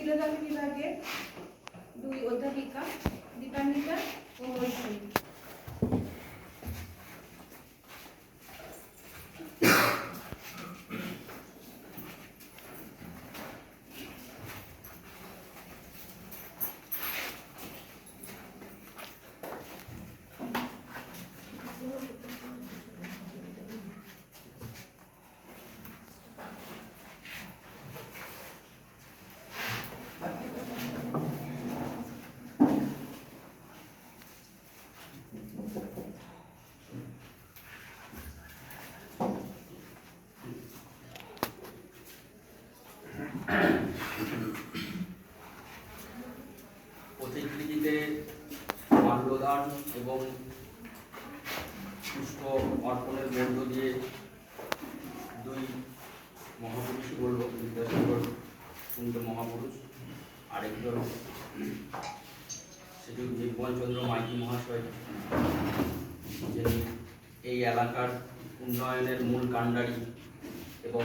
তিলোদক বিভাগের 2 অধ্যাপিকা দীপান্বিতা ও মৈত্রী। পথিকৃতিতে মাল্যদান এবং পুষ্প অর্পণের মধ্য দিয়ে দুই মহাপুরুষই বলব, বিদ্যাসাগর কিন্তু মহাপুরুষ, আরেকজন শ্রী নির্মলচন্দ্র মাইতি মহাশয়, যিনি এই এলাকার উন্নয়নের মূল কাণ্ডারি এবং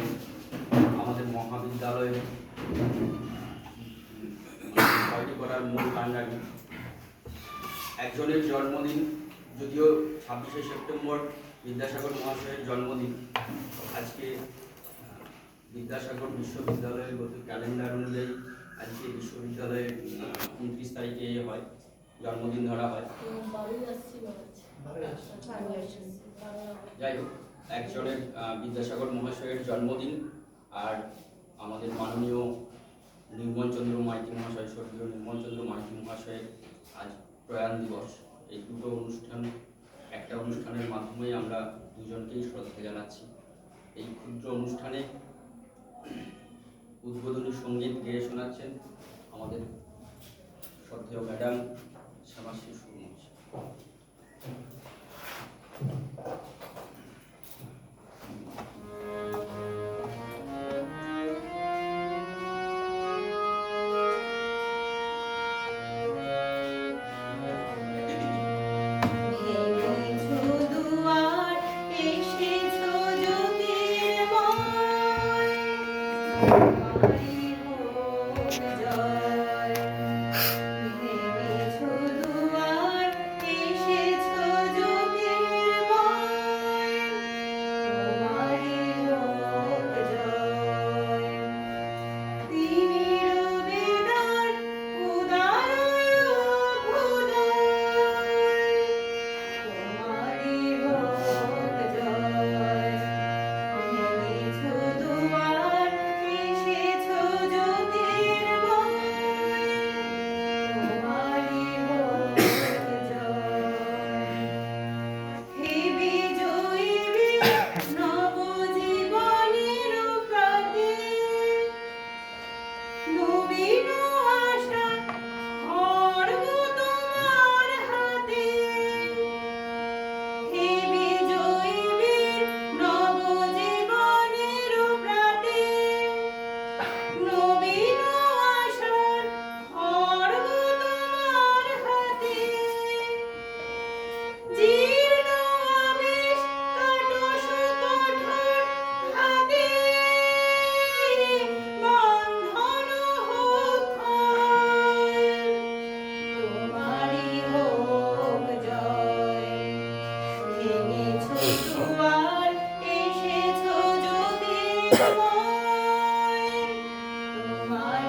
আমাদের মহাবিদ্যালয়ের তৈরি করার মূল কাণ্ডারি। একজনের জন্মদিন, যদিও 26শে সেপ্টেম্বর বিদ্যাসাগর মহাশয়ের জন্মদিন, আজকে বিদ্যাসাগর বিশ্ববিদ্যালয়ের গত ক্যালেন্ডার অনুযায়ী আজকে বিশ্ববিদ্যালয়ে 29 তারিখে হয়, জন্মদিন ধরা হয়। যাই হোক, একজনের বিদ্যাসাগর মহাশয়ের জন্মদিন আর আমাদের মাননীয় নির্মলচন্দ্র মাইতি মহাশয়, স্বর্গীয় নির্মলচন্দ্র মাইতি মহাশয়ের আজ প্রয়াণ দিবস। এই দুটো অনুষ্ঠান, একটা অনুষ্ঠানের মাধ্যমে আমরা দুজনকেই শ্রদ্ধা জানাচ্ছি। এই ক্ষুদ্র অনুষ্ঠানে উদ্বোধনী সঙ্গীত গেয়ে শোনাচ্ছেন আমাদের শ্রদ্ধেয় ম্যাডাম শ্যামাশ্রী সুরমুখী। তোমার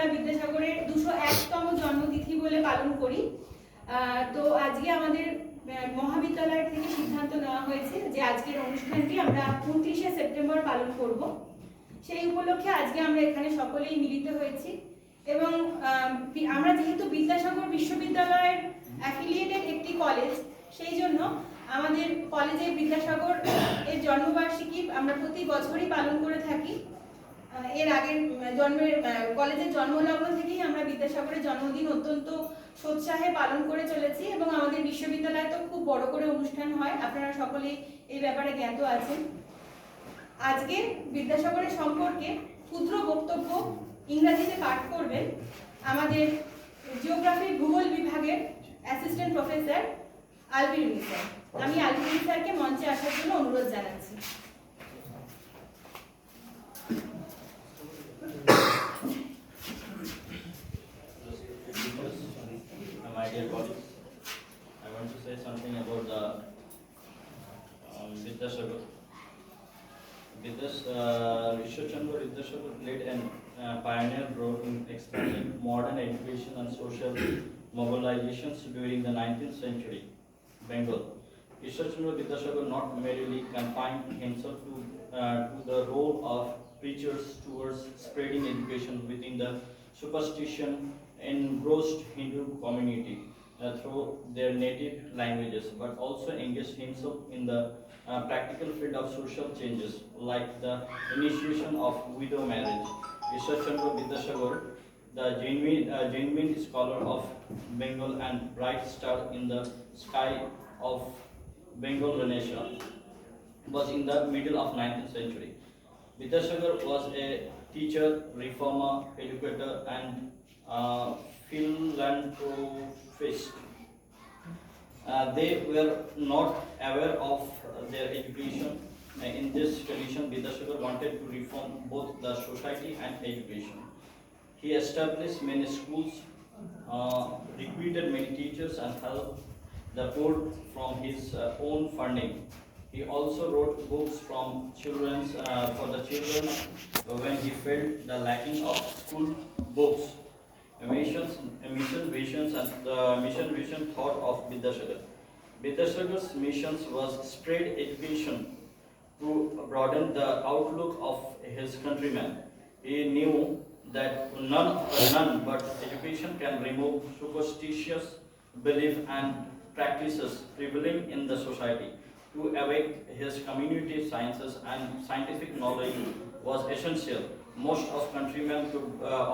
আমরা বিদ্যাসাগরের 201তম জন্মতিথি বলে পালন করি। তো আজকে আমাদের মহাবিদ্যালয় থেকে সিদ্ধান্ত নেওয়া হয়েছে যে আজকের অনুষ্ঠানটি আমরা 29শে সেপ্টেম্বর পালন করব। সেই উপলক্ষে আজকে আমরা এখানে সকলেই মিলিত হয়েছি এবং আমরা যেহেতু বিদ্যাসাগর বিশ্ববিদ্যালয়ের অ্যাফিলিয়েটেড একটি কলেজ, সেই জন্য আমাদের কলেজে বিদ্যাসাগর এর জন্মবার্ষিকী আমরা প্রতি বছরই পালন করে থাকি। এর আগের কলেজের জন্মলগ্ন থেকেই আমরা বিদ্যাসাগরের জন্মদিন অত্যন্ত সোৎসাহে পালন করে চলেছি এবং আমাদের বিশ্ববিদ্যালয়ে তো খুব বড় করে অনুষ্ঠান হয়, আপনারা সকলেই এই ব্যাপারে জ্ঞাত আছেন। আজকে বিদ্যাসাগরের সম্পর্কে ক্ষুদ্র বক্তব্য ইংরেজিতে পাঠ করবেন আমাদের জিওগ্রাফি ভূগোল বিভাগের অ্যাসিস্ট্যান্ট প্রফেসর আলবিরুনি স্যার। আমি আলবিরুনি স্যারকে মঞ্চে আসার জন্য অনুরোধ জানাচ্ছি। My dear colleagues, I want to say something about the Vidyasagar. Ishwarchandra Vidyasagar played a pioneer role in expanding modern education and social mobilizations during the 19th century Bengal. Ishwarchandra Vidyasagar not merely confined himself to the role of preachers towards spreading education within the superstition engrossed Hindu community through their native languages, but also engaged himself in the practical field of social changes like the initiation of widow marriage. Ishwarchandra Vidyasagar, the genuine scholar of Bengal and bright star in the sky of Bengal Renaissance, was in the middle of 19th century. Vidyasagar was a teacher, reformer, educator, and philanthropist. They were not aware of their education. In this condition, Vidyasagar wanted to reform both the society and education. He established many schools, recruited many teachers, and helped the poor from his own funding. He also wrote books for the children when he felt the lacking of school books. Mission vision thought of Vidyasagar. Vidyasagar's missions was spread education to broaden the outlook of his countrymen. He knew that none but education can remove superstitious belief and practices prevailing in the society. To awake his community sciences and scientific knowledge was essential. Most of countrymen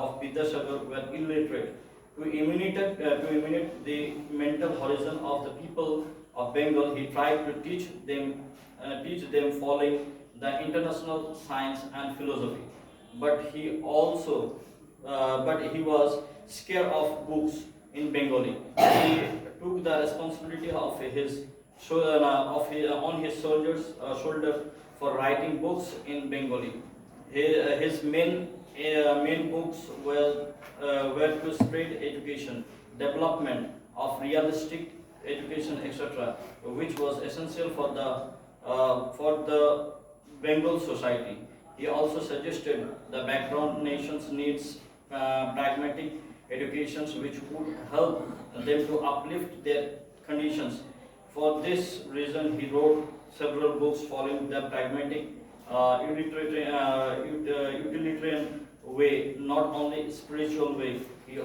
of Vidyasagar were illiterate. To eliminate the mental horizon of the people of Bengal, he tried to teach them following the international science and philosophy. But he was scared of books in Bengali. He took the responsibility on his shoulders for writing books in Bengali. His main books were to spread education, development of realistic education, etc., which was essential for the Bengal society. He also suggested the background nations needs pragmatic educations which would help them to uplift their conditions. For this reason, he wrote several books following the pragmatic utilitarian way, not only spiritual way. He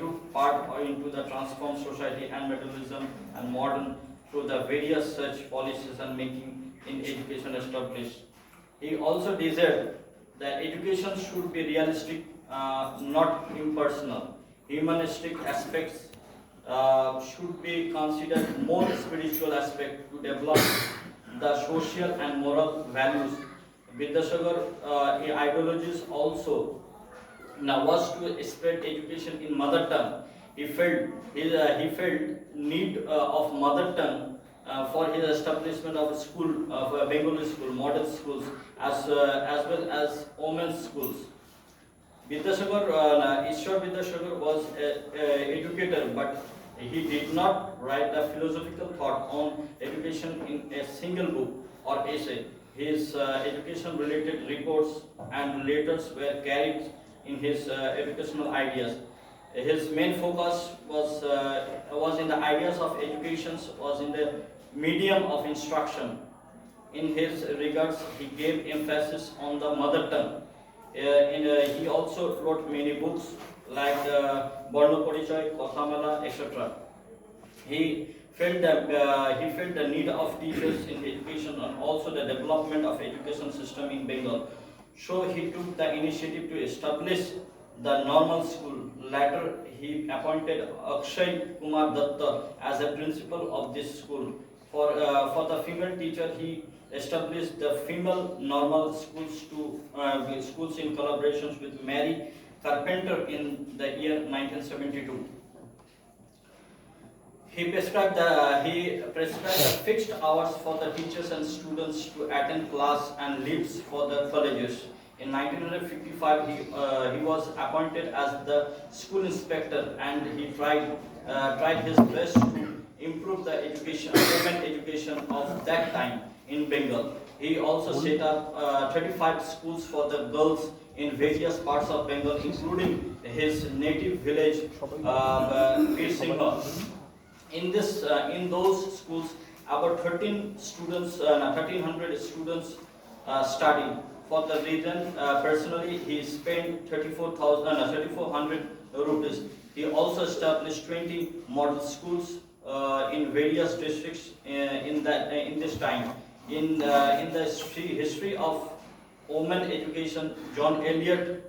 took part into the transformed society and materialism and modern through the various such policies and making in education established. He also desired that education should be realistic, not impersonal. Humanistic aspects should be considered more spiritual aspect to develop the social and moral values. Vidyasagar ideologies also was to spread education in mother tongue. He felt need of mother tongue for his establishment of a school, of a Bengali school, model schools, as well as women's schools. Ishwar Vidyasagar was an educator, but he did not write the philosophical thought on education in a single book or essay. His education-related reports and letters were carried in his educational ideas. His main focus was in the ideas of education, was in the medium of instruction. In his regards, he gave emphasis on the mother tongue. He also wrote many books like Barno Porichoy, Kothamala, etc. He felt the need of teachers in education and also the development of education system in Bengal. So he took the initiative to establish the normal school. Later, he appointed Akshay Kumar Datta as a principal of this school. For the female teacher, he established the female normal schools in collaboration with Mary Carpenter in the year 1972. He prescribed fixed hours for the teachers and students to attend class and leaves for the colleges. In 1955, he was appointed as the school inspector, and he tried his best to improve the women education of that time in Bengal. He also set up 35 schools for the girls in various parts of Bengal, including his native village, Bir Singha. In those schools, about 1300 students studied. For the reason, personally, he spent 3,400 rupees. He also established 20 model schools in various districts in this time. In the history of women education, John Eliot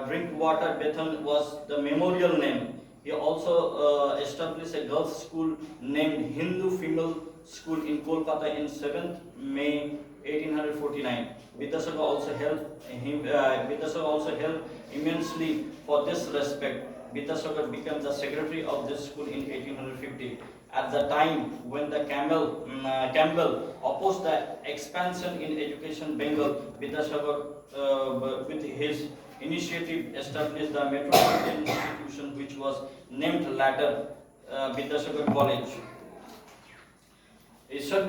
Drinkwater Bethune was the memorial name. He also established a girls' school named Hindu Female School in Kolkata in 7th May 1849. Vidyasagar also helped immensely for this respect. Vidyasagar became the secretary of this school in 1850. At the time when the Campbell opposed the expansion in education in Bengal, Vidyasagar, with his initiative, established the Metropolitan Institution, which was named later Vidyasagar College. Ishwar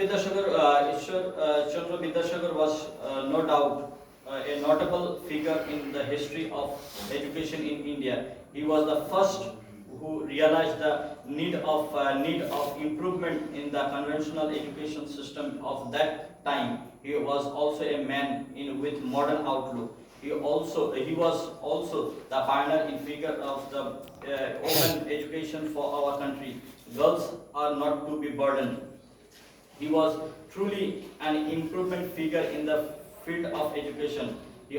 Chandra Vidyasagar was no doubt a notable figure in the history of education in India. He was the first who realized the need of improvement in the conventional education system of that time. He was also a man with modern outlook. He was also the pioneer in figure of the open education for our country. Girls are not to be burdened. He was truly an improvement figure in the field of education. He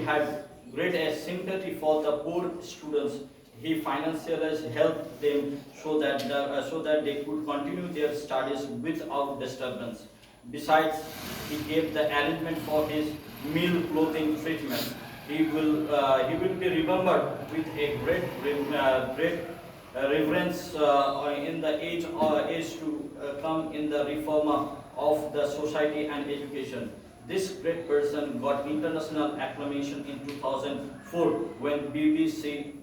had great sympathy for the poor students. He financially helped them so that they could continue their studies without disturbance. Besides, he gave the arrangement for his meal, clothing, treatment. He will be remembered with a great reverence in the age to come in the reformer of the society and education. This great person got international acclamation in 2004 when BBC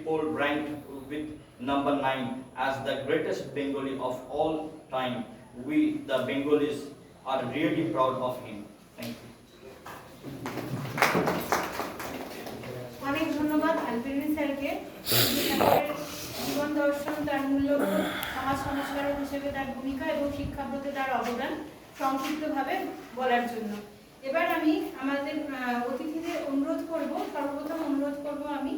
poll ranked with number 9 as the greatest Bengali of all time. We, the Bengalis, are really proud of him. Thank you. অনেক ধন্যবাদ আলপিনি স্যারকে। জীবন দর্শন, তার মূল্যবোধ, সমাজ সংস্কারক হিসেবে তার ভূমিকা এবং শিক্ষাব্রতে তার অবদান সংক্ষিপ্তভাবে বলার জন্য। এবার আমি আমাদের অতিথিদের সর্বপ্রথম অনুরোধ করব আমি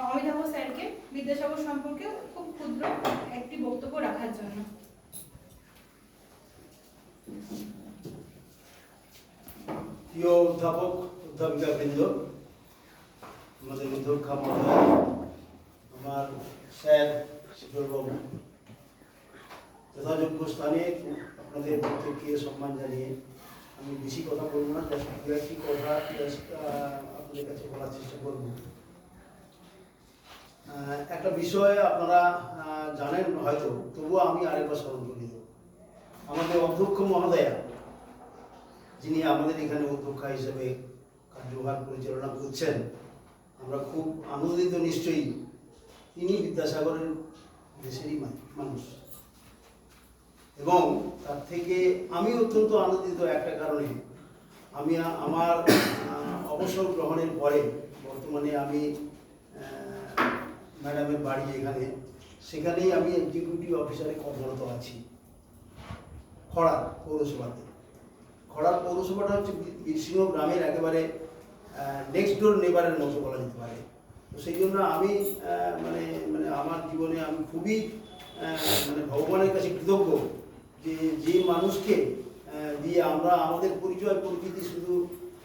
অমিতাভ স্যারকে বিদ্যাসাগর সম্পর্কে খুব ক্ষুদ্র একটি বক্তব্য রাখার জন্য। প্রিয় অধ্যাপক অধ্যাপিকাবৃন্দ, আমাদের অধ্যক্ষা মহোদয়, আমার স্যার শিববাবু, যথাযোগ্য স্থানে আপনাদের প্রত্যেককে সম্মান জানিয়ে আমি বেশি কথা বলব না, দু একটি কথা আপনাদের কাছে বলার চেষ্টা করব। একটা বিষয় আপনারা জানেন হয়তো, তবুও আমি আরেকবার স্মরণ করে দেব। আমাদের অধ্যক্ষ মহোদয়া, যিনি আমাদের এখানে অধ্যক্ষা হিসেবে কার্যভার পরিচালনা করছেন, আমরা খুব আনন্দিত নিশ্চয়ই। তিনি বিদ্যাসাগরের দেশেরই মানুষ, এবং তার থেকে আমি অত্যন্ত আনন্দিত একটা কারণে, আমি আমার অবসর গ্রহণের পরে বর্তমানে আমি ম্যাডামের বাড়ি এখানে, সেখানেই আমি এক্সিকিউটিভ অফিসারে কর্মরত আছি খড়ার পৌরসভাতে। খড়ার পৌরসভাটা হচ্ছে বীরসিংহ গ্রামের একেবারে নেক্সট ডোর নেবারের মতো বলা যেতে পারে। তো সেই জন্য আমি মানে মানে আমার জীবনে আমি খুবই মানে ভগবানের কাছে কৃতজ্ঞ যে মানুষকে দিয়ে আমরা আমাদের পরিচয় পরিচিতি শুধু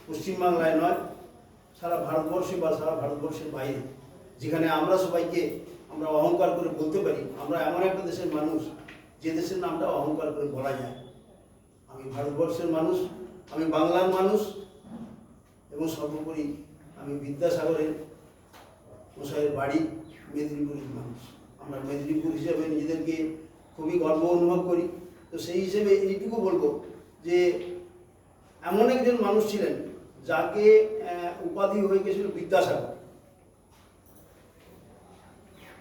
পশ্চিমবাংলায় নয়, সারা ভারতবর্ষে বা সারা ভারতবর্ষের বাইরে, যেখানে আমরা সবাইকে আমরা অহংকার করে বলতে পারি আমরা এমন একটা দেশের মানুষ যে দেশের নামটা অহংকার করে বলা যায়। আমি ভারতবর্ষের মানুষ, আমি বাংলার মানুষ, এবং সর্বোপরি আমি বিদ্যাসাগরের মশাইয়ের বাড়ি মেদিনীপুরের মানুষ। আমরা মেদিনীপুর হিসেবে নিজেদেরকে খুবই গর্ব অনুভব করি। তো সেই হিসেবে এইটুকু বলবো যে এমন একজন মানুষ ছিলেন যাকে উপাধি হয়ে গেছিল বিদ্যাসাগর।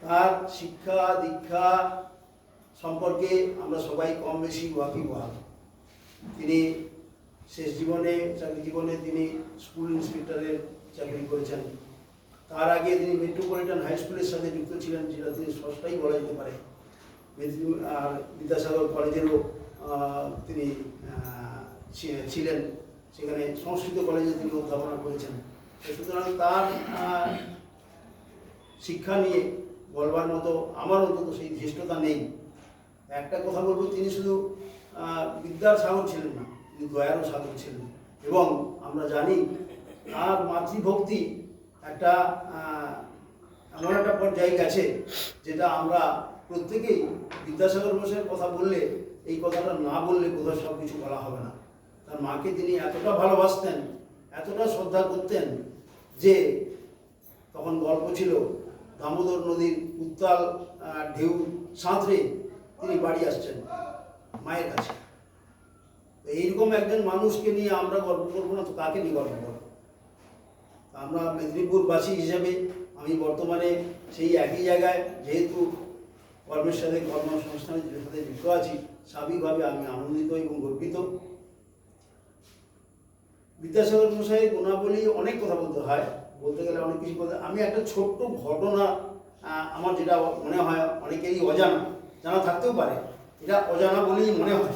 তার শিক্ষা দীক্ষা সম্পর্কে আমরা সবাই কম বেশি ওয়াকিবহাল। তিনি শেষ জীবনে চাকরি জীবনে তিনি স্কুল ইন্সপেক্টরের চাকরি করেছেন। তার আগে তিনি মেট্রোপলিটন হাই স্কুলের সাথে যুক্ত ছিলেন, যেটা তিনি ষষ্ঠই বলা যেতে পারে। আর বিদ্যাসাগর কলেজেরও তিনি ছিলেন, সেখানে সংস্কৃত কলেজে তিনি অধ্যাপনা করেছেন। সুতরাং তার শিক্ষা নিয়ে বলবার মতো আমার অন্তত সেই ধৃষ্টতা নেই। একটা কথা বলবো, তিনি শুধু বিদ্যার সাগর ছিলেন না, তিনি দয়ারও সাগর ছিলেন। এবং আমরা জানি তার মাতৃভক্তি একটা এমন একটা পর্যায়ে গেছে যেটা আমরা প্রত্যেকেই বিদ্যাসাগর মশাইয়ের কথা বললে এই কথাটা না বললে বোধহয় সব কিছু বলা হবে না। তার মাকে তিনি এতটা ভালোবাসতেন, এতটা শ্রদ্ধা করতেন যে তখন গল্প ছিল দামোদর নদীর উত্তাল ঢেউ সাঁতরে তিনি বাড়ি আসছেন মায়ের কাছে। এইরকম একজন মানুষকে নিয়ে আমরা গর্ব করবো না তো কাকে নিয়ে গর্ব করবো? আমরা মেদিনীপুরবাসী হিসেবে আমি বর্তমানে সেই একই জায়গায় যেহেতু কর্মের সাথে কর্মসংস্থানের সাথে যুক্ত আছি, স্বাভাবিকভাবে আমি আনন্দিত এবং গর্বিত। বিদ্যাসাগর মশাইয়ের গুণাবলী অনেক কথা বলতে হয়, বলতে গেলে অনেক কিছু বলতে। আমি একটা ছোট্ট ঘটনা আমার যেটা মনে হয় অনেকেরই অজানা, জানা থাকতেও পারে, এটা অজানা বলেই মনে হয়।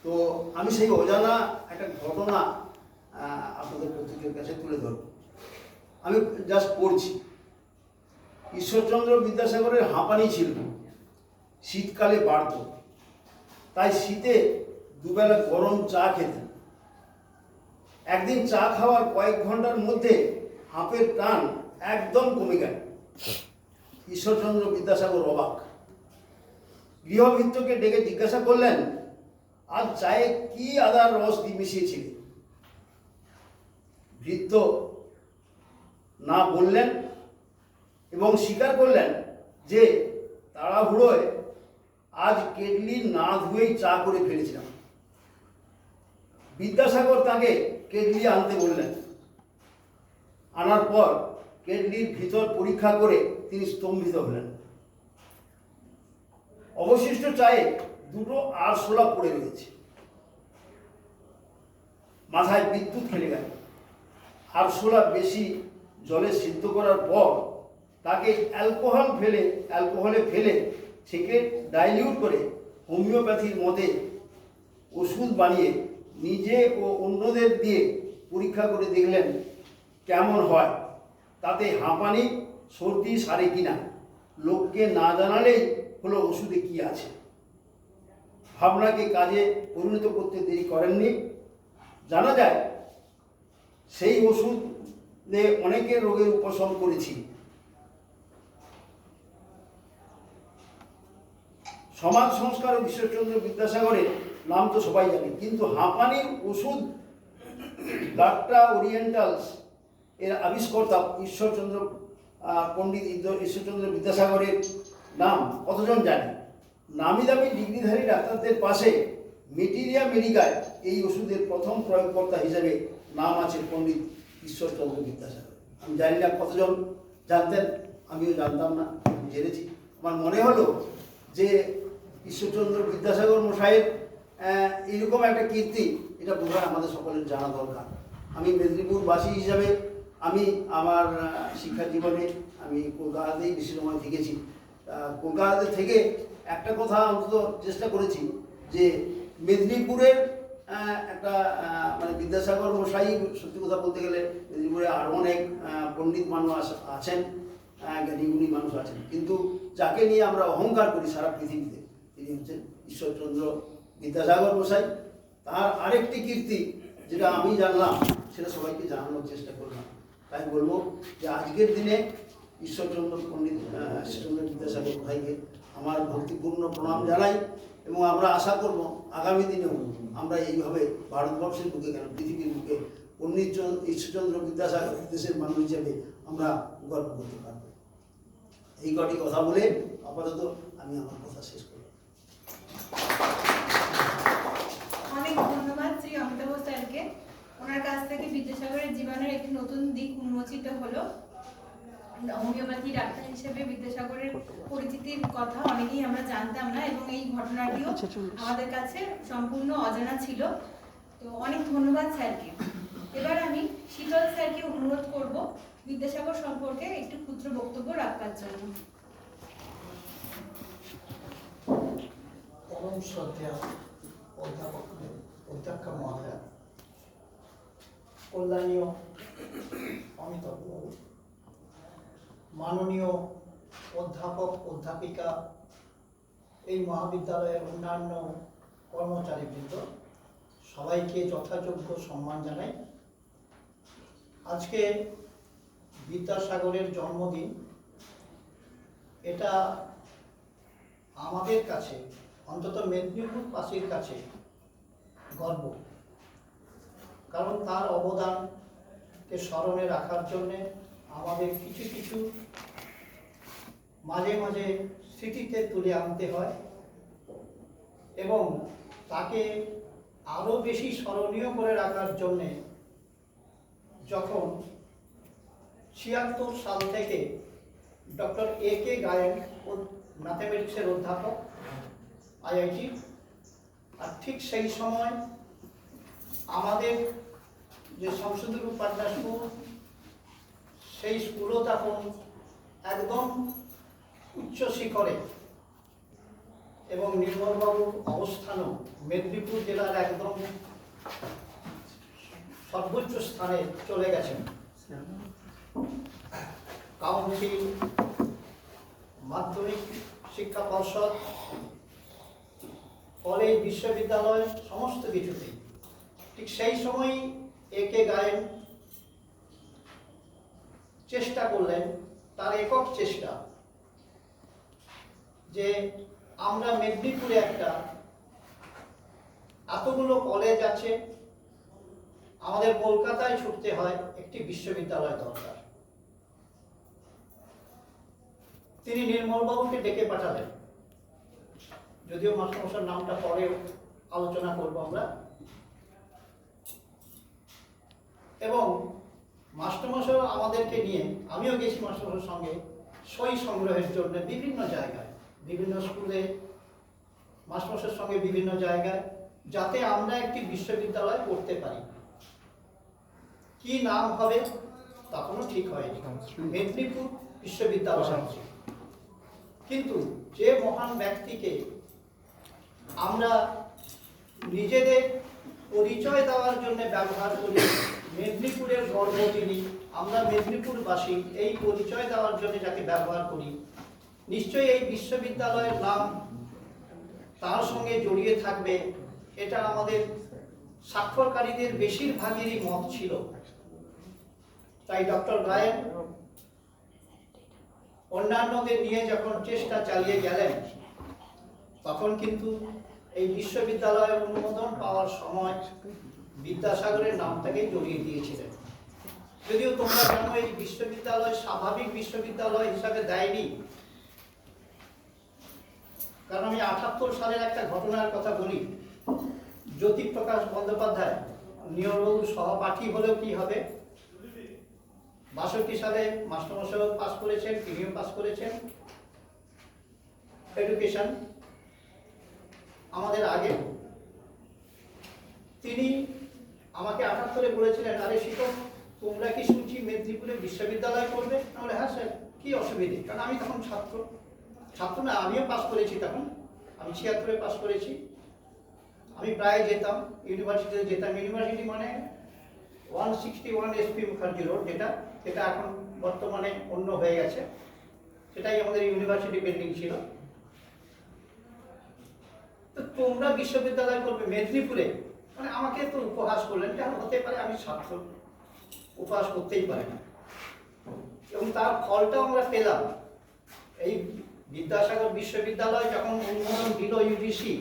তো আমি সেই অজানা একটা ঘটনা আপনাদের প্রত্যেকের কাছে তুলে ধরব। আমি জাস্ট পড়ছি। ঈশ্বরচন্দ্র বিদ্যাসাগরের হাঁপানি ছিল, শীতকালে বাড়ত, তাই শীতে দুবেলা গরম চা খেতেন। একদিন চা খাওয়ার কয়েক ঘন্টার মধ্যে হাঁপের টান একদম কমে গেল। ঈশ্বরচন্দ্র বিদ্যাসাগর অবাক। গৃহভৃত্যকে ডেকে জিজ্ঞাসা করলেন, আজ চায়ে কি আদার রস মিশিয়েছিলে? ভৃত্য না বললেন এবং স্বীকার করলেন যে তাড়াহুড়োয় আজ কেটলি না ধুয়েই চা করে ফেলেছিলাম। বিদ্যাসাগর তাকে কেটলি আনতে বললেন। আনার পর কেটলির ভিতর পরীক্ষা করে তিনি স্তম্ভিত হলেন। অবশিষ্ট চায়ে দুটো আরশোলা পড়ে রয়েছে। মাথায় বিদ্যুৎ খেলে গেল। আরশোলা বেশি জলে সিদ্ধ করার পর তাকে অ্যালকোহলে ফেলে ছেঁকে ডাইলিউট করে হোমিওপ্যাথির মতে ওষুধ বানিয়ে নিজে ও অন্যদের দিয়ে পরীক্ষা করে দেখলেন কেমন হয়, তাতে হাঁপানি সর্দি সারে কিনা। লোককে না জানালেই হলো ওষুধে কি আছে। ভাবনাকে কাজে পরিণত করতে দেরি করেননি। জানা যায় সেই ওষুধে অনেকের রোগের উপশম করেছি। সমাজ সংস্কার ও ঈশ্বরচন্দ্র বিদ্যাসাগরের নাম তো সবাই জানে, কিন্তু হাঁপানির ওষুধ ডাক্তার ওরিয়েন্টালস এর আবিষ্কর্তা ঈশ্বরচন্দ্র পণ্ডিত ঈশ্বরচন্দ্র বিদ্যাসাগরের নাম কতজন জানে? নামি দামি ডিগ্রিধারী ডাক্তারদের পাশে মেটেরিয়া মেডিকায় এই ওষুধের প্রথম প্রয়োগকর্তা হিসেবে নাম আছে পণ্ডিত ঈশ্বরচন্দ্র বিদ্যাসাগর। আমি জানি না কতজন জানতেন, আমিও জানতাম না, আমি জেনেছি। আমার মনে হলো যে ঈশ্বরচন্দ্র বিদ্যাসাগর মশাইয়ের এইরকম একটা কীর্তি, এটা বোধহয় আমাদের সকলের জানা দরকার। আমি মেদিনীপুরবাসী হিসাবে আমি আমার শিক্ষা জীবনে আমি কলকাতাতেই বেশি সময় থেকেছি। কলকাতাতে থেকে একটা কথা অন্তত চেষ্টা করেছি যে মেদিনীপুরের একটা মানে বিদ্যাসাগর মশাই, সত্যি কথা বলতে গেলে মেদিনীপুরে আরও অনেক পণ্ডিত মানুষ আছেন, জ্ঞানীগুণী মানুষ আছেন, কিন্তু যাকে নিয়ে আমরা অহংকার করি সারা পৃথিবীতে তিনি হচ্ছেন ঈশ্বরচন্দ্র বিদ্যাসাগর মশাই। তার আরেকটি কীর্তি যেটা আমি জানলাম সেটা সবাইকে জানানোর চেষ্টা করলাম। তাই বলবো যে আজকের দিনে ঈশ্বরচন্দ্র পণ্ডিত ঈশ্বরচন্দ্র বিদ্যাসাগর মশাইকে আমার ভক্তিপূর্ণ প্রণাম জানাই এবং আমরা আশা করব আগামী দিনেও আমরা এইভাবে ভারতবর্ষের বুকে কেন পৃথিবীর বুকে পণ্ডিত ঈশ্বরচন্দ্র বিদ্যাসাগর দেশের মানুষ হিসেবে আমরা গর্ব করতে পারব। এই কটি কথা বলে আপাতত আমি আমার কথা শেষ করলাম। অনেক ধন্যবাদ শ্রী অমিতাভ স্যারকে। ওনার কাছ থেকে বিদ্যাসাগরের জীবনের একটি নতুন দিক উন্মোচিত হলো। হোমিওপ্যাথি ডাক্তার হিসেবে বিদ্যাসাগরের পরিচিতির কথা অনেকেই আমরা জানতাম না এবং এই ঘটনাটিও আমাদের কাছে সম্পূর্ণ অজানা ছিল। তো অনেক ধন্যবাদ স্যারকে। এবার আমি শীতল স্যারকে অনুরোধ করব বিদ্যাসাগর সম্পর্কে একটু ক্ষুদ্র বক্তব্য রাখবার জন্য। পরম শ্রদ্ধেয় অধ্যাপক অধ্যক্ষা মহোদয়া, কল্যাণীয় অমিতাভ বাবু, মাননীয় অধ্যাপক অধ্যাপিকা, এই মহাবিদ্যালয়ের অন্যান্য কর্মচারীবৃন্দ, সবাইকে যথাযোগ্য সম্মান জানাই। আজকে বিদ্যাসাগরের জন্মদিন, এটা আমাদের কাছে, অন্তত মেদিনীপুরবাসীর কাছে গর্ব, কারণ তার অবদানকে স্মরণে রাখার জন্যে আমাদের কিছু কিছু মাঝে মাঝে স্মৃতিতে তুলে আনতে হয় এবং তাকে আরও বেশি স্মরণীয় করে রাখার জন্যে যখন 76 সাল থেকে ডক্টর A.K. গায়েন ম্যাথামেটিক্সের অধ্যাপক IIT, আর ঠিক সেই সময় আমাদের যে শমসুন্দর উপাধ্যায় স্কুল, সেই স্কুলও তখন একদম উচ্চ শিখরে এবং নির্মলবাবুর অবস্থানও মেদিনীপুর জেলার একদম সর্বোচ্চ স্থানে চলে গেছেন। কাউন্সিল, মাধ্যমিক শিক্ষা পর্ষদ, কলেজ, বিশ্ববিদ্যালয়, সমস্ত কিছুতেই ঠিক সেই সময়ই A.K. গায়েন চেষ্টা করলেন, তার একক চেষ্টা, যে আমরা মেদিনীপুরে একটা এতগুলো কলেজ আছে, আমাদের কলকাতায় ছুটতে হয়, একটি বিশ্ববিদ্যালয় দরকার। তিনি নির্মলবাবুকে ডেকে পাঠালেন, যদিও মাস্টারমশাইয়ের নামটা পরে আলোচনা করব আমরা, এবং মাস্টারমশাই আমাদেরকে নিয়ে, আমিও গেছি মাস্টারমশাইয়ের সঙ্গে সই সংগ্রহের জন্য বিভিন্ন জায়গায়, বিভিন্ন স্কুলে মাস্টারমশাইয়ের সঙ্গে বিভিন্ন জায়গায়, যাতে আমরা একটি বিশ্ববিদ্যালয় করতে পারি। কি নাম হবে তখনও ঠিক হয়নি, মেদিনীপুর বিশ্ববিদ্যালয়। কিন্তু যে মহান ব্যক্তিকে আমরা নিজেদের পরিচয় দেওয়ার জন্য ব্যবহার করি, মেদিনীপুরের গর্ব যিনি, আমরা মেদিনীপুরবাসী, এই পরিচয় দেওয়ার জন্য যাকে ব্যবহার করি, নিশ্চয়ই এই বিশ্ববিদ্যালয়ের নাম তার সঙ্গে জড়িয়ে থাকবে, এটা আমাদের স্বাক্ষরকারীদের বেশিরভাগেরই মত ছিল। তাই ডক্টর গায়েন অন্যান্যদের নিয়ে যখন চেষ্টা চালিয়ে গেলেন, তখন কিন্তু এই বিশ্ববিদ্যালয়ের অনুমোদন পাওয়ার সময় বিদ্যাসাগরের নামটাকে জড়িয়ে দিয়েছিলেন। যদিও তোমরা জানো এই বিশ্ববিদ্যালয় স্বাভাবিক বিশ্ববিদ্যালয় হিসাবে দেয়নি, কারণ আমি 78 সালের একটা ঘটনার কথা বলি। জ্যোতিপ্রকাশ বন্দ্যোপাধ্যায় নিয়মবাবুর সহপাঠী হলেও কি হবে, 62 সালে মাস্টারমশাইও পাস করেছেন, তিনিও পাস করেছেন এডুকেশন আমাদের আগে। তিনি আমাকে 78-এ বলেছিলেন, আরে শিক্ষক তোমরা কি শুনছি মেদিনীপুরে বিশ্ববিদ্যালয় করবে? তাহলে হ্যাঁ স্যার, কি অসুবিধে? কারণ আমি তখন ছাত্র না, আমিও পাস করেছি তখন, আমি 76-এ পাস করেছি। আমি প্রায় যেতাম, ইউনিভার্সিটিতে যেতাম। ইউনিভার্সিটি মানে 161 এসপি মুখার্জি রোড, যেটা এখন বর্তমানে অন্য হয়ে গেছে, সেটাই আমাদের ইউনিভার্সিটি বিল্ডিং ছিল। তো তোমরা বিশ্ববিদ্যালয় করবে মেদিনীপুরে, মানে আমাকে তো উপহাস করলেন, কেন হতে পারে, আমি ছাত্র, উপহাস করতেই পারে না। এবং তার ফলটাও আমরা পেলাম। এই বিদ্যাসাগর বিশ্ববিদ্যালয় যখন অনুমোদন দিল ইউজিসি,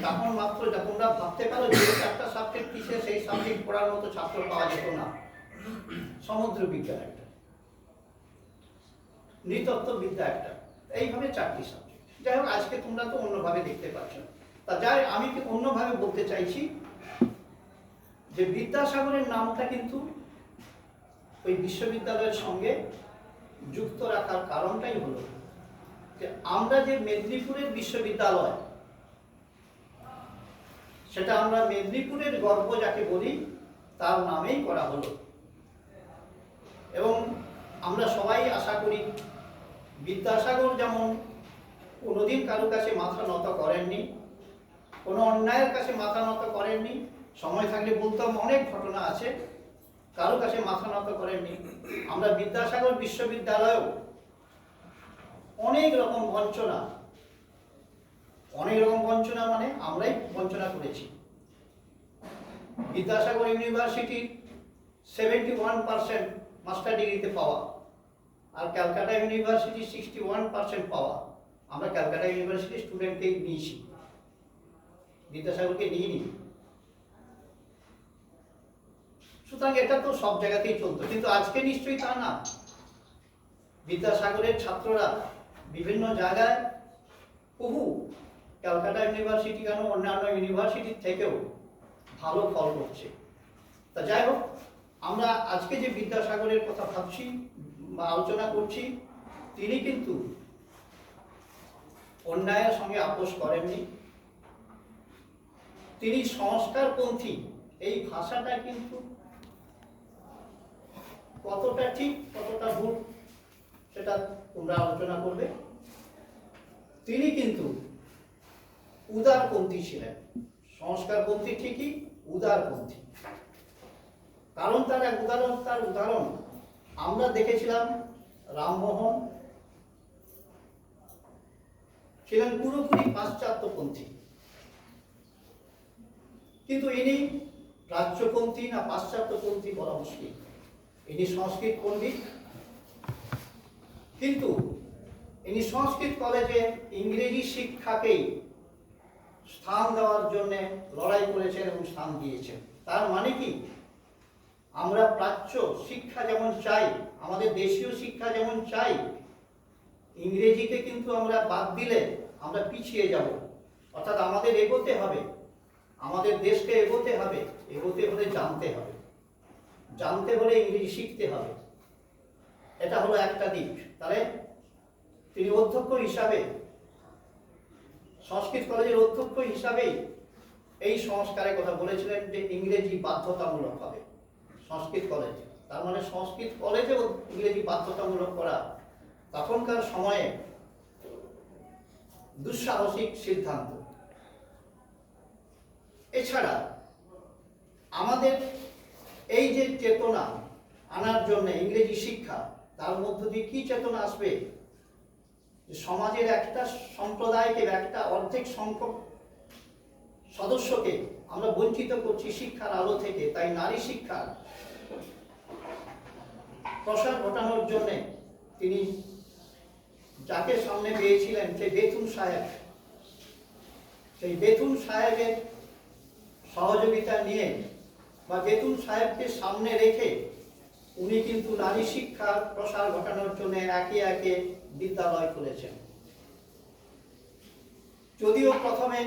তখন মাত্র তোমরা ভাবতে পারো যে একটা সাবজেক্ট কিসে, সেই সাবজেক্ট পড়ার মতো ছাত্র পাওয়া যেত না। সমুদ্র বিজ্ঞান একটা, নৃতত্ত্ব বিদ্যা একটা, এইভাবে 4টি সাবজেক্ট। যাই হোক, আজকে তোমরা তো অন্যভাবে দেখতে পাচ্ছ। তা যাই, আমি অন্যভাবে বলতে চাইছি যে বিদ্যাসাগরের নামটা কিন্তু ওই বিশ্ববিদ্যালয়ের সঙ্গে যুক্ত রাখার কারণটাই হলো যে আমরা যে মেদিনীপুরের বিশ্ববিদ্যালয়, সেটা আমরা মেদিনীপুরের গর্ব যাকে বলি, তার নামেই করা হলো। এবং আমরা সবাই আশা করি বিদ্যাসাগর যেমন কোনোদিন কারো কাছে মাথা নত করেননি, কোনো অন্যায়ের কাছে মাথা নত করেননি। সময় থাকলে বলতাম, অনেক ঘটনা আছে, কারো কাছে মাথা নত করেননি। আমরা বিদ্যাসাগর বিশ্ববিদ্যালয়েও অনেক রকম বঞ্চনা মানে আমরাই বঞ্চনা করেছি। বিদ্যাসাগর ইউনিভার্সিটি 71% মাস্টার ডিগ্রিতে পাওয়া, আর ক্যালকাটা ইউনিভার্সিটি 61% পাওয়া। আমরা ক্যালকাটা ইউনিভার্সিটি স্টুডেন্টকেই নিয়েছি, বিদ্যাসাগরকে নিইনি। সুতরাং এটা তো সব জায়গাতেই চলতো, কিন্তু আজকে নিশ্চয়ই তা না। বিদ্যাসাগরের ছাত্ররা বিভিন্ন জায়গায়, বহু ক্যালকাটা ইউনিভার্সিটি কেন, অন্যান্য ইউনিভার্সিটির থেকেও ভালো ফল করছে। তা যাই হোক, আমরা আজকে যে বিদ্যাসাগরের কথা ভাবছি বা আলোচনা করছি, তিনি কিন্তু অন্যায়ের সঙ্গে আপোষ করেননি। তিনি সংস্কারপন্থী, এই ভাষাটা কিন্তু কতটা ঠিক কতটা ভুল সেটা তোমরা আলোচনা করবে। তিনি কিন্তু উদারপন্থী ছিলেন, সংস্কারপন্থী ঠিকই, উদারপন্থী। কারণ তার এক উদাহরণ আমরা দেখেছিলাম। রামমোহন ছিলেন পুরোপুরি পাশ্চাত্যপন্থী, কিন্তু ইনি প্রাচ্যপন্থী না পাশ্চাত্যপন্থী বলা মুশকিল। ইনি সংস্কৃত পণ্ডিত, কিন্তু ইনি সংস্কৃত কলেজে ইংরেজি শিক্ষাকেই স্থান দেওয়ার জন্য লড়াই করেছেন এবং স্থান দিয়েছেন। তার মানে কি, আমরা প্রাচ্য শিক্ষা যেমন চাই, আমাদের দেশীয় শিক্ষা যেমন চাই, ইংরেজিকে কিন্তু আমরা বাদ দিলে আমরা পিছিয়ে যাব। অর্থাৎ আমাদের এগোতে হবে, আমাদের দেশকে এগোতে হবে। এগোতে হলে জানতে হলে ইংরেজি শিখতে হবে। এটা হলো একটা দিক। তাহলে তিনি অধ্যক্ষ হিসাবে, সংস্কৃত কলেজের অধ্যক্ষ হিসাবেই এই সংস্কারের কথা বলেছিলেন যে ইংরেজি বাধ্যতামূলক হবে সংস্কৃত কলেজে। তার মানে সংস্কৃত কলেজে ইংরেজি বাধ্যতামূলক করা তখনকার সময়ে দুঃসাহসিক সিদ্ধান্ত। এছাড়া আমাদের এই যে চেতনা আনার জন্য ইংরেজি শিক্ষা, তার মধ্য দিয়ে কি চেতনা আসবে? সমাজের একটা সম্প্রদায়কে, একটা অর্ধেক সংখ্যক সদস্যকে আমরা বঞ্চিত করছি শিক্ষার আলো থেকে। তাই নারী শিক্ষার প্রসার ঘটানোর জন্য তিনি যাকে সামনে পেয়েছিলেন, সেই বেতুন সাহেব, সেই বেতুন সাহেবের সহযোগিতা নিয়ে বা বেতুন সাহেবকে সামনে রেখে উনি কিন্তু নারী শিক্ষার প্রসার ঘটানোর জন্য একে একে বিদ্যালয় খুলেছেন। যদিও প্রথমে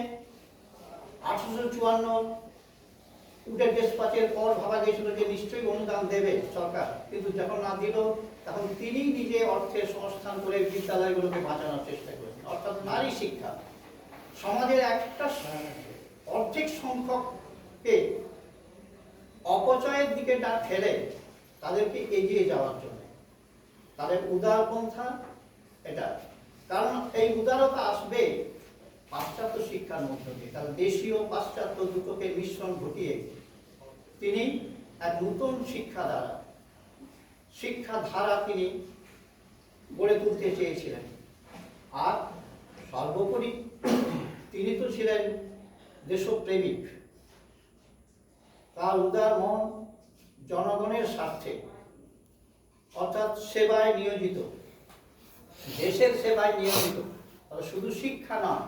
1854 উডের ডেসপাচের পর ভাবা গেছিল যে নিশ্চয়ই অনুদান দেবে সরকার, কিন্তু যখন না দিল তখন তিনি নিজে অর্থের সংস্থান করে বিদ্যালয়গুলোকে বাঁচানোর চেষ্টা করেন। অর্থাৎ নারী শিক্ষা সমাজের একটা অর্ধেক সংখ্যককে অপচয়ের দিকে ঠেলে তাদেরকে এগিয়ে যাওয়ার জন্য তাদের উদারপন্থা এটা। কারণ এই উদারতা আসবে পাশ্চাত্য শিক্ষার মধ্য দিয়ে, কারণ দেশীয় পাশ্চাত্য দুটোকে মিশ্রণ ঘটিয়ে তিনি এক নতুন শিক্ষাধারা তিনি গড়ে তুলতে চেয়েছিলেন। আর সর্বোপরি তিনি তো ছিলেন দেশপ্রেমিক, তার উদার মন জনগণের স্বার্থে অর্থাৎ সেবায় নিয়োজিত, দেশের সেবায় নিয়োজিত। শুধু শিক্ষা নয়,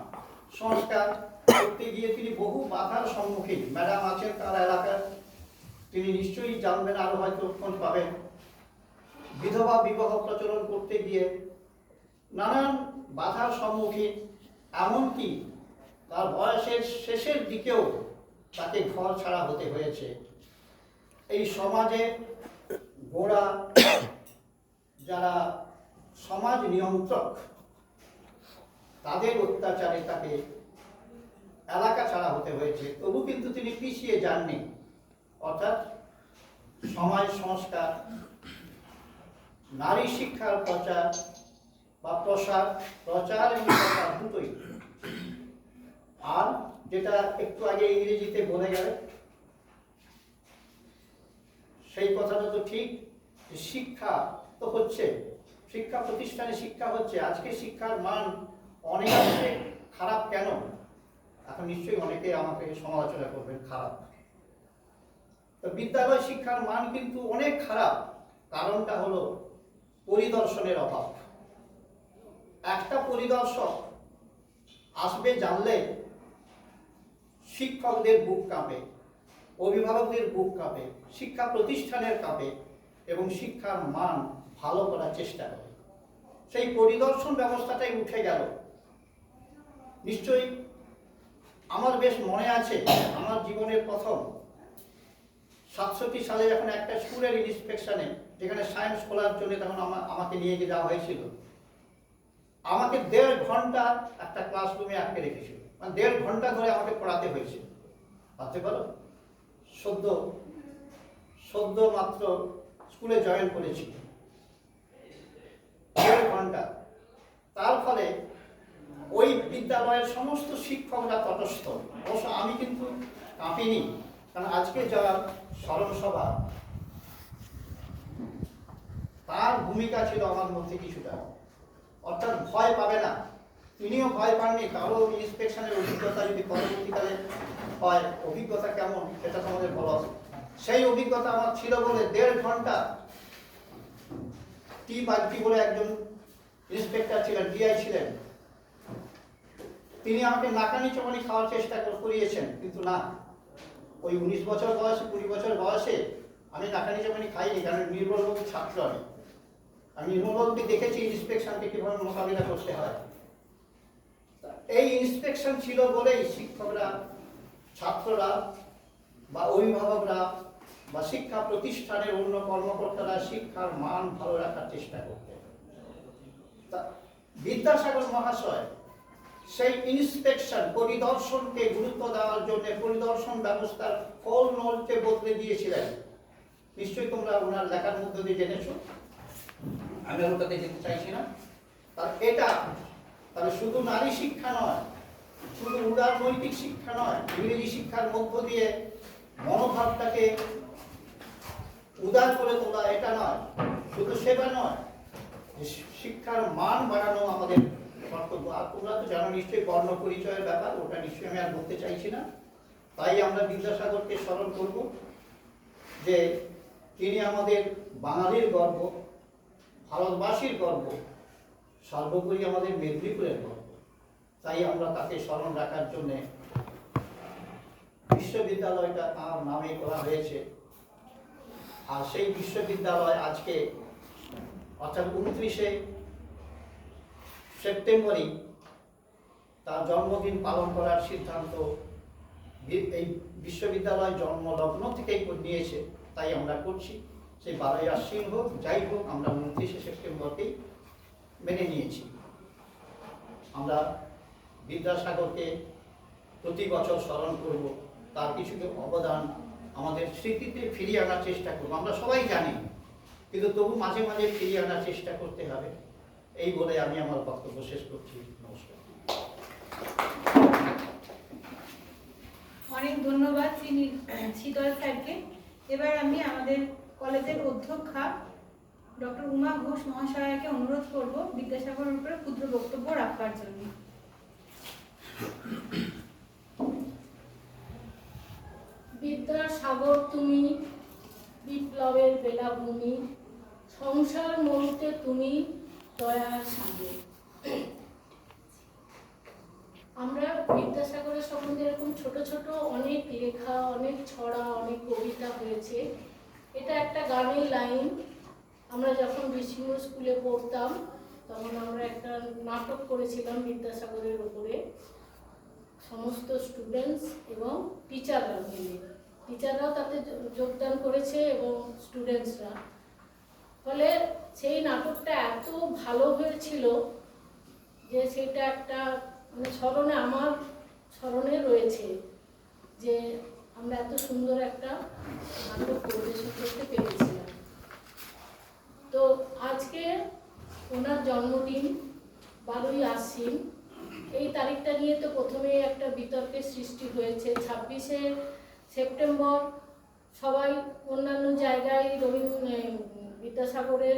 সংস্কার করতে গিয়ে তিনি বহু বাধার সম্মুখীন। ম্যাডাম আছেন তার এলাকার, তিনি নিশ্চয়ই জানবেন, আরো হয়তো খোঁজ পাবেন। বিধবা বিবাহ প্রচলন করতে গিয়ে নানান বাধার সম্মুখীন, এমনকি তার বয়সের শেষের দিকেও তাকে ঘর ছাড়া হতে হয়েছে। এই সমাজে গোড়া যারা সমাজ নিয়ন্ত্রক, তাদের অত্যাচারে তাকে এলাকা ছাড়া হতে হয়েছে। তবু কিন্তু তিনি পিছিয়ে যাননি। অর্থাৎ সমাজ সংস্কার, নারী শিক্ষার প্রচার বা প্রসার এবং প্রসার দুটোই। আর যেটা একটু আগে ইংরেজিতে বলে গেলে সেই কথাটা তো ঠিক, যে শিক্ষা তো হচ্ছে, শিক্ষা প্রতিষ্ঠানে শিক্ষা হচ্ছে। আজকে শিক্ষার মান অনেকাংশে খারাপ। কেন? এখন নিশ্চয়ই অনেকে আমাকে সমালোচনা করবেন, খারাপ। তো বিদ্যালয় শিক্ষার মান কিন্তু অনেক খারাপ। কারণটা হলো পরিদর্শনের অভাব। একটা পরিদর্শক আসবে জানলে শিক্ষকদের বুক কাঁপে, অভিভাবকদের বুক কাঁপে, শিক্ষা প্রতিষ্ঠানের কাঁপে এবং শিক্ষার মান ভালো করার চেষ্টা করে। সেই পরিদর্শন ব্যবস্থাটাই উঠে গেল। নিশ্চয়ই আমার বেশ মনে আছে, আমার জীবনের প্রথম 67 সালে যখন একটা স্কুলের ইন্সপেকশনে, যেখানে সায়েন্স খোলার জন্য তখন আমাকে নিয়ে গিয়ে যাওয়া হয়েছিল, আমাকে 1.5 ঘন্টা একটা ক্লাসরুমে আটকে রেখেছিল। মানে 1.5 ঘন্টা ধরে আমাকে পড়াতে হয়েছে। ভাবতে পারো, সদ্য মাত্র স্কুলে জয়েন করেছি, 1.5 ঘন্টা। তার ফলে ওই বিদ্যালয়ের সমস্ত শিক্ষকরা তটস্থ। অবশ্য আমি কিন্তু কাঁপিনি, কারণ আজকে যারা স্মরণ সভা, তার ভূমিকা ছিল আমার মধ্যে কিছুটা। অর্থাৎ ভয় পাবে না, তিনিও ভয় পাননি। কারো ইন্সপেকশনের অভিজ্ঞতা যদি পরবর্তীকালে হয়, অভিজ্ঞতা কেমন সেটা তোমাদের বলা। সেই অভিজ্ঞতা আমার ছিল বলে 1.5 ঘন্টা টি বাগটি বলে একজন ইন্সপেক্টর ছিলেন, ডিআই ছিলেন, তিনি আমাকে নাকানি চমানি খাওয়ার চেষ্টা করিয়েছেন। কিন্তু না, ওই 19 বছর বয়সে, 20 বছর বয়সে আমি নাকানি চমানি খাইনি, কারণ নির্মলবাবুর ছাত্র আমি নির্মলবাবুকে দেখেছি ইন্সপেকশনকে কিভাবে মোকাবিলা করতে হয়। এই ইন্সপেকশন ছিল বলেই শিক্ষকরা, ছাত্ররা বা অভিভাবকরা বা শিক্ষা প্রতিষ্ঠানের অন্য কর্মকর্তারা শিক্ষার মান ভালো রাখার চেষ্টা করতেন। বিদ্যাসাগর মহাশয় সেই ইন্সপেকশন, পরিদর্শনকে গুরুত্ব দেওয়ার জন্য পরিদর্শন ব্যবস্থার ফল নলকে বদলে দিয়েছিলেন। নিশ্চয়ই তোমরা ওনার লেখার মধ্যে দিয়ে জেনেছো, আমি আর ওটাতে যেতে চাইছি না। তার এটা তাহলে শুধু নারী শিক্ষা নয়, শুধু উদার নৈতিক শিক্ষা নয়, ইংরেজি শিক্ষার মধ্য দিয়ে মনোভাবটাকে উদার করে তোলা, এটা নয়, শুধু সেবা নয়, শিক্ষার মান বাড়ানো আমাদের কর্তব্য। আর তোমরা তো জানো নিশ্চয়ই বর্ণ পরিচয়ের ব্যাপার, ওটা নিশ্চয়ই আমি আর বলতে চাইছি না। তাই আমরা বিদ্যাসাগরকে স্মরণ করব, যে তিনি আমাদের বাঙালির গর্ব, ভারতবাসীর গর্ব, সর্বোপরি আমাদের মেদিনীপুরের গর্ব। তাই আমরা তাকে স্মরণ রাখার জন্য বিশ্ববিদ্যালয়টা তার নামে করা হয়েছে। আর সেই বিশ্ববিদ্যালয় আজকে অর্থাৎ 29শে সেপ্টেম্বরই তার জন্মদিন পালন করার সিদ্ধান্ত এই বিশ্ববিদ্যালয় জন্মলগ্ন থেকেই নিয়েছে। তাই আমরা করছি। সেই 12ই আশ্বিন হোক, যাই হোক, আমরা 29শে সেপ্টেম্বরকেই মেনে নিয়েছি। আমরা বিদ্যাসাগরকে প্রতি বছর স্মরণ করব, তার কিছু অবদান আমাদের স্মৃতিতে ফিরিয়ে আনার চেষ্টা করবো। আমরা সবাই জানি, কিন্তু তবু মাঝে মাঝে ফিরিয়ে আনার চেষ্টা করতে হবে। এই বলে আমি আমার বক্তব্য শেষ করছি। নমস্কার। অনেক ধন্যবাদ শীতল স্যারকে। এবার আমি আমাদের কলেজের অধ্যক্ষা ডক্টর উমা ঘোষ মহাশয়াকে অনুরোধ করব বিদ্যাসাগরের উপরে ক্ষুদ্র বক্তব্য রাখবার জন্য। বিদ্যাসাগর তুমি বিপ্লবের বেলাভূমি, সংসার মরুতে তুমি দয়ার সাগর। আমরা বিদ্যাসাগরের সম্বন্ধে এরকম ছোট ছোট অনেক লেখা, অনেক ছড়া, অনেক কবিতা হয়েছে। এটা একটা গানের লাইন। আমরা যখন বিশিঙ্গ স্কুলে পড়তাম তখন আমরা একটা নাটক করেছিলাম বিদ্যাসাগরের উপরে, সমস্ত স্টুডেন্টস এবং টিচাররা মিলে। টিচাররাও তাতে যোগদান করেছে এবং স্টুডেন্টসরা। ফলে সেই নাটকটা এত ভালো হয়েছিল যে সেটা একটা মানে স্মরণে, আমার স্মরণে রয়েছে যে আমরা এত সুন্দর একটা নাটক পরিবেশন করতে পেরেছিলাম। তো আজকে ওনার জন্মদিন 12ই আশ্বিন। এই তারিখটা নিয়ে তো প্রথমেই একটা বিতর্কের সৃষ্টি হয়েছে। 26শে সেপ্টেম্বর সবাই অন্যান্য জায়গায় বিদ্যাসাগরের